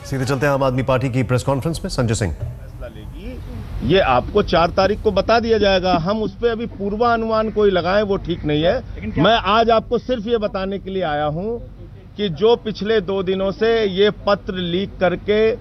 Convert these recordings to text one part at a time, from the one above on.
सीधे चलते हैं आम आदमी पार्टी की प्रेस कॉन्फ्रेंस में। संजय सिंह फैसला लेगी ये आपको 4 तारीख को बता दिया जाएगा। हम उस पर अभी पूर्वानुमान कोई लगाएं वो ठीक नहीं है। मैं आज आपको सिर्फ ये बताने के लिए आया हूं कि जो पिछले 2 दिनों से ये पत्र लीक करके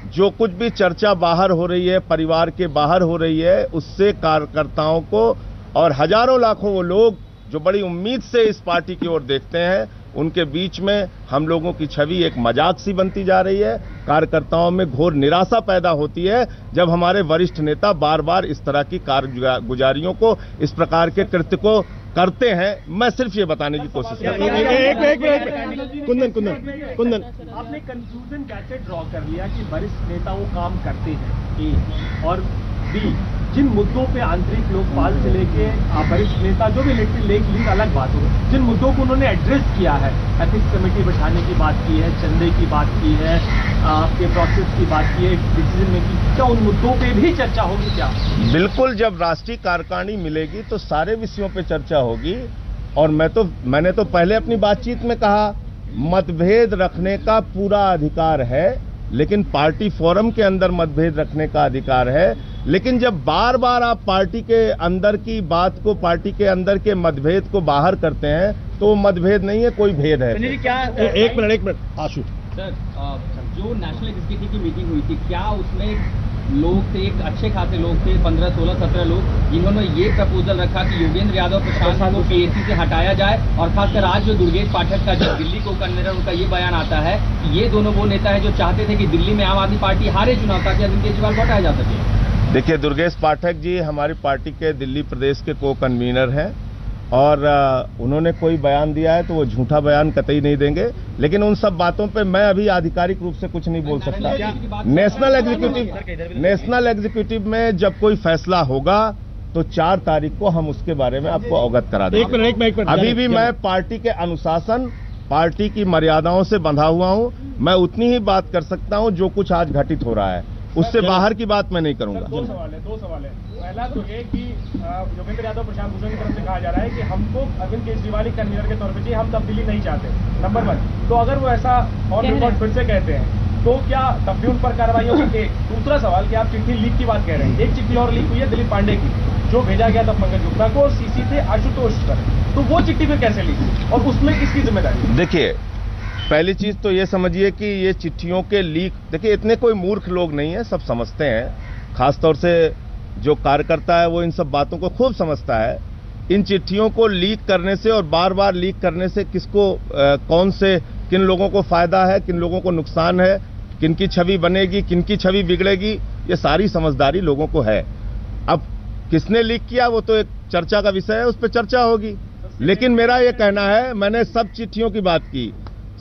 जो कुछ भी चर्चा बाहर हो रही है, परिवार के बाहर हो रही है, उससे कार्यकर्ताओं को और हजारों लाखों वो लोग जो बड़ी उम्मीद से इस पार्टी की ओर देखते हैं, उनके बीच में हम लोगों की छवि एक मजाक सी बनती जा रही है। कार्यकर्ताओं में घोर निराशा पैदा होती है जब हमारे वरिष्ठ नेता बार बार इस तरह की कारगुजारियों को, इस प्रकार के कृत्य को करते हैं। मैं सिर्फ ये बताने की कोशिश कर रहा हूं। कुंदन, आपने कंक्लूजन कैसे ड्रॉ कर लिया कि वरिष्ठ नेता वो काम करते हैं, ए, और बी, जिन मुद्दों पे आंतरिक लोकपाल से लेके वरिष्ठ नेता जो भी लीक अलग बात हो, जिन मुद्दों को उन्होंने एड्रेस किया है, एथिक्स कमेटी बैठाने की बात की है, चंदे की बात की है, आपके प्रोसेस की बात की है, डिसीजन मेकिंग, क्या उन मुद्दों पे भी चर्चा होगी? क्या बिल्कुल, जब राष्ट्रीय कार्यकारिणी मिलेगी तो सारे विषयों पे चर्चा होगी। और मैंने तो पहले अपनी बातचीत में कहा, मतभेद रखने का पूरा अधिकार है, लेकिन पार्टी फोरम के अंदर मतभेद रखने का अधिकार है। लेकिन जब बार बार आप पार्टी के अंदर की बात को, पार्टी के अंदर के मतभेद को बाहर करते हैं तो वो मतभेद नहीं है, कोई भेद है। क्या एक मिनट आशु सर, जो नेशनल एग्जीक्यूटिव की मीटिंग हुई थी, क्या उसमें लोग थे, एक अच्छे खासे लोग थे, 15, 16, 17 लोग, जिन्होंने ये प्रपोजल रखा कि योगेंद्र यादव प्रशांत को पीएसी से हटाया जाए, और खासकर आज जो दुर्गेश पाठक का जो दिल्ली को कन्वीनर, उनका ये बयान आता है कि ये दोनों वो नेता है जो चाहते थे कि दिल्ली में आम आदमी पार्टी हारे चुनाव ताकि अरविंद केजरीवाल को हटाया जा सके। देखिए, दुर्गेश पाठक जी हमारी पार्टी के दिल्ली प्रदेश के को कन्वीनर हैं, और उन्होंने कोई बयान दिया है तो वो झूठा बयान कतई नहीं देंगे। लेकिन उन सब बातों पे मैं अभी आधिकारिक रूप से कुछ नहीं बोल सकता। नेशनल एग्जीक्यूटिव में जब कोई फैसला होगा तो 4 तारीख को हम उसके बारे में आपको अवगत करा देंगे। अभी भी मैं पार्टी के अनुशासन, पार्टी की मर्यादाओं से बंधा हुआ हूं। मैं उतनी ही बात कर सकता हूं जो कुछ आज घटित हो रहा है, उससे बाहर की बात मैं नहीं करूंगा। दो सवाल है। पहला तो ये कि योगेंद्र यादव प्रशांत भूषण की तरफ से कहा जा रहा है कि हमको अरविंद केजरीवाल कन्वीनर के तौर पर चाहिए, हम तब्दीली नहीं चाहते, नंबर 1। तो अगर वो ऐसा और रिकॉर्ड फिर से कहते हैं तो क्या तब भी उन पर कार्रवाई होगी? दूसरा सवाल कि आप चिट्ठी लीक की बात कह रहे हैं, एक चिट्ठी और लीक हुई है दिलीप पांडे की, जो भेजा गया था पंकज गुप्ता को, और सीसी थे आशुतोष पर, तो वो चिट्ठी फिर कैसे लीक हुई और उसमें किसकी जिम्मेदारी? देखिए, पहली चीज तो ये समझिए कि ये चिट्ठियों के लीक, देखिए इतने कोई मूर्ख लोग नहीं है, सब समझते हैं। खासतौर से जो कार्यकर्ता है वो इन सब बातों को खूब समझता है। इन चिट्ठियों को लीक करने से और बार बार लीक करने से किसको कौन से किन लोगों को फायदा है, किन लोगों को नुकसान है, किन की छवि बनेगी, किन की छवि बिगड़ेगी, ये सारी समझदारी लोगों को है। अब किसने लीक किया वो तो एक चर्चा का विषय है, उस पर चर्चा होगी। लेकिन मेरा ये कहना है, मैंने सब चिट्ठियों की बात की।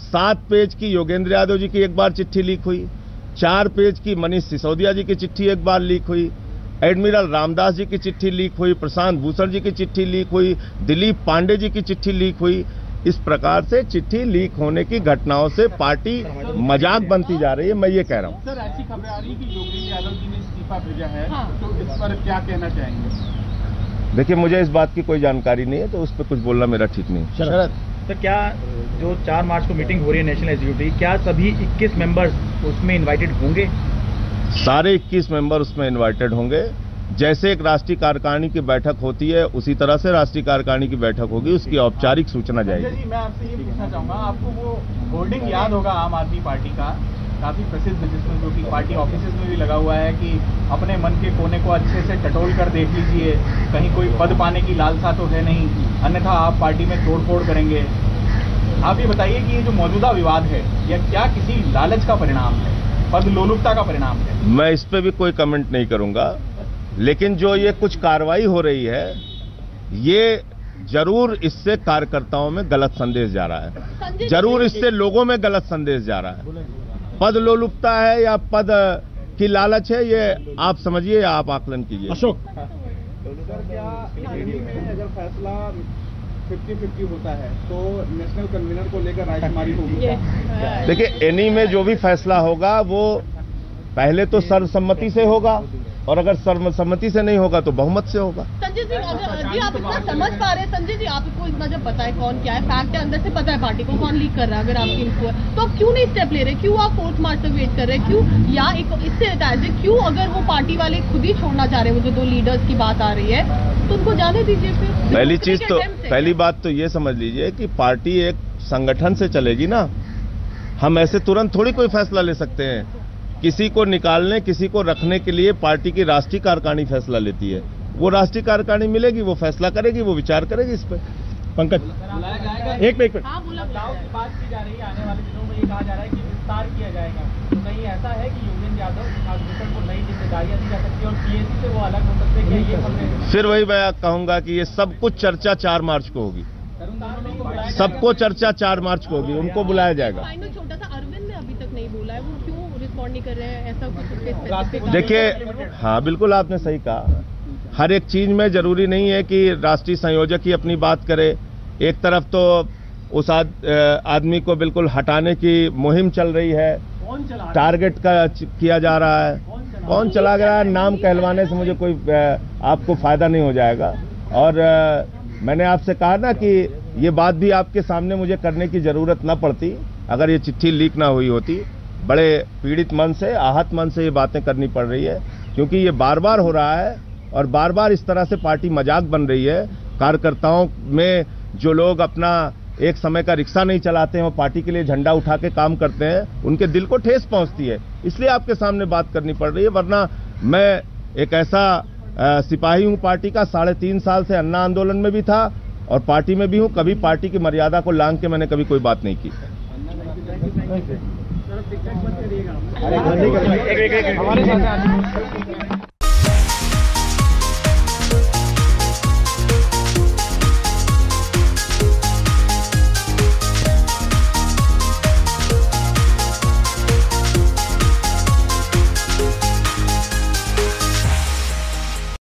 7 पेज की योगेंद्र यादव जी की एक बार चिट्ठी लीक हुई, 4 पेज की मनीष सिसोदिया जी की चिट्ठी एक बार लीक हुई, एडमिरल रामदास जी की चिट्ठी लीक हुई, प्रशांत भूषण जी की चिट्ठी लीक हुई, दिलीप पांडे जी की चिट्ठी लीक हुई। इस प्रकार से चिट्ठी लीक होने की घटनाओं से पार्टी मजाक बनती जा रही है, मैं ये कह रहा हूँ। सर, ऐसी खबरें आ रही है कि योगेंद्र यादव जी ने इस्तीफा भेजा है, तो इस पर क्या कहना चाहेंगे? देखिए, मुझे इस बात की कोई जानकारी नहीं है, तो उस पर कुछ बोलना मेरा ठीक नहीं। शरद, तो क्या जो 4 मार्च को मीटिंग हो रही है नेशनल एग्जीक्यूटिव, क्या सभी 21 मेंबर्स उसमें इनवाइटेड होंगे? सारे 21 मेंबर उसमें इनवाइटेड होंगे। जैसे एक राष्ट्रीय कार्यकारिणी की बैठक होती है उसी तरह से राष्ट्रीय कार्यकारिणी की बैठक होगी, उसकी औपचारिक सूचना जाएगी। जी, मैं आपसे ये पूछना चाहूंगा, आपको वो होर्डिंग याद होगा आम आदमी पार्टी का, काफी प्रसिद्ध, जिसमें जो कि पार्टी ऑफिसेज में भी लगा हुआ है कि अपने मन के कोने को अच्छे से टटोल कर देख लीजिए, कहीं कोई पद पाने की लालसा तो है नहीं, अन्यथा आप पार्टी में तोड़फोड़ करेंगे। आप ये बताइए कि ये जो मौजूदा विवाद है, यह क्या किसी लालच का परिणाम है, पद लोलुपता का परिणाम है? मैं इस पे भी कोई कमेंट नहीं करूंगा, लेकिन जो ये कुछ कार्रवाई हो रही है, ये जरूर इससे कार्यकर्ताओं में गलत संदेश जा रहा है, जरूर इससे लोगों में गलत संदेश जा रहा है। पद लोलुपता है या पद की लालच है, ये आप समझिए या आप आकलन कीजिए। अशोक, क्या दिल्ली में अगर फैसला 50-50 होता है तो नेशनल कन्वीनर को लेकर रायशुमारी होगी? देखिए, एनी में जो भी फैसला होगा वो पहले तो सर्वसम्मति से होगा, और अगर सर्वसम्मति से नहीं होगा तो बहुमत से होगा। संजय जी, जी आप इतना समझ पा रहे हैं, संजय जी आपको इतना जब पता है कौन क्या है, फैक्ट है, अंदर से पता है पार्टी को कौन लीक कर रहा है, अगर आपकी इनको है तो आप क्यों नहीं स्टेप ले रहे, क्यों आप 4th मार्च तक वेट कर रहे हैं, क्यों? या एक इससे है क्यों अगर वो पार्टी वाले खुद ही छोड़ना चाह रहे हैं, वो जो 2 लीडर्स की बात आ रही है, तो उनको जाने दीजिए फिर। पहली बात तो ये समझ लीजिए कि पार्टी एक संगठन से चलेगी ना, हम ऐसे तुरंत थोड़ी कोई फैसला ले सकते हैं। किसी को निकालने, किसी को रखने के लिए पार्टी की राष्ट्रीय कार्यकारिणी फैसला लेती है। वो राष्ट्रीय कार्यकारिणी मिलेगी, वो फैसला करेगी, वो विचार करेगी इस पर। पंकज, एक मिनट, बदलाव की बात की जा रही है, आने वाले दिनों में ये कहा जा रहा है कि विस्तार किया जाएगा, तो कहीं ऐसा है कि योगेंद्र यादव को नई जिम्मेदारियां दी जा सकती है और पीएसी से वो अलग हो सकते हैं? क्या ये हमने फिर वही मैं कहूंगा कि ये सब कुछ चर्चा 4 मार्च को होगी, सबको चर्चा 4 मार्च को होगी, उनको बुलाया जाएगा। छोटा सा अरविंद ने अभी तक नहीं बोला है, वो क्यों रिस्पॉन्ड नहीं कर रहे हैं, ऐसा कुछ? देखिए, हाँ बिल्कुल आपने सही कहा, हर एक चीज में जरूरी नहीं है कि राष्ट्रीय संयोजक ही अपनी बात करे। एक तरफ तो उस आदमी को बिल्कुल हटाने की मुहिम चल रही है, टारगेट का किया जा रहा है। कौन चला गया है, नाम कहलवाने से मुझे कोई आपको फायदा नहीं हो जाएगा। और मैंने आपसे कहा ना कि ये बात भी आपके सामने मुझे करने की जरूरत न पड़ती अगर ये चिट्ठी लीक ना हुई होती। बड़े पीड़ित मन से, आहत मन से ये बातें करनी पड़ रही है, क्योंकि ये बार बार हो रहा है और बार बार इस तरह से पार्टी मजाक बन रही है। कार्यकर्ताओं में जो लोग अपना एक समय का रिक्शा नहीं चलाते हैं, वो पार्टी के लिए झंडा उठा के काम करते हैं, उनके दिल को ठेस पहुंचती है, इसलिए आपके सामने बात करनी पड़ रही है। वरना मैं एक ऐसा सिपाही हूं पार्टी का, 3.5 साल से अन्ना आंदोलन में भी था और पार्टी में भी हूं। कभी पार्टी की मर्यादा को लांघ के मैंने कभी कोई बात नहीं की। हमारे साथ